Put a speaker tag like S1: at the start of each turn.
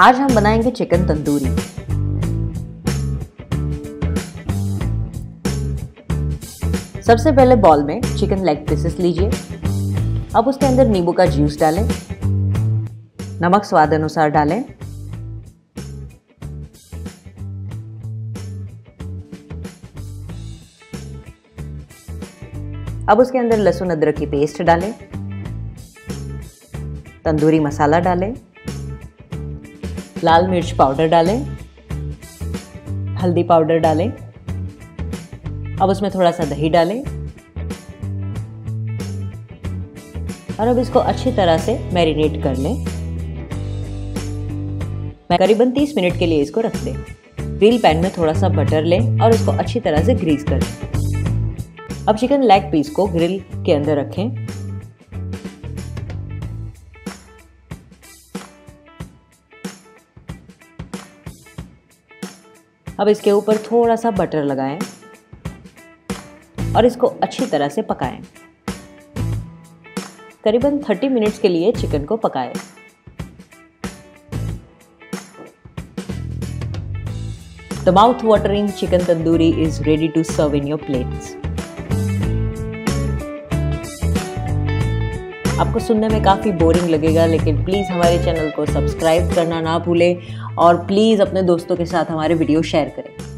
S1: आज हम बनाएंगे चिकन तंदूरी। सबसे पहले बॉल में चिकन लेग पीसेस लीजिए। अब उसके अंदर नींबू का जूस डालें, नमक स्वाद अनुसार डालें, अब उसके अंदर लहसुन अदरक की पेस्ट डालें, तंदूरी मसाला डालें, लाल मिर्च पाउडर डालें, हल्दी पाउडर डालें, अब उसमें थोड़ा सा दही डालें और अब इसको अच्छी तरह से मैरिनेट कर लें। करीबन 30 मिनट के लिए इसको रख दें। ग्रिल पैन में थोड़ा सा बटर लें और इसको अच्छी तरह से ग्रीस कर लें। अब चिकन लेग पीस को ग्रिल के अंदर रखें। अब इसके ऊपर थोड़ा सा बटर लगाएं और इसको अच्छी तरह से पकाएं। करीबन 30 मिनट्स के लिए चिकन को पकाएं। The mouth-watering chicken tandoori is ready to serve in your plates. आपको सुनने में काफ़ी बोरिंग लगेगा, लेकिन प्लीज़ हमारे चैनल को सब्सक्राइब करना ना भूलें और प्लीज़ अपने दोस्तों के साथ हमारे वीडियो शेयर करें।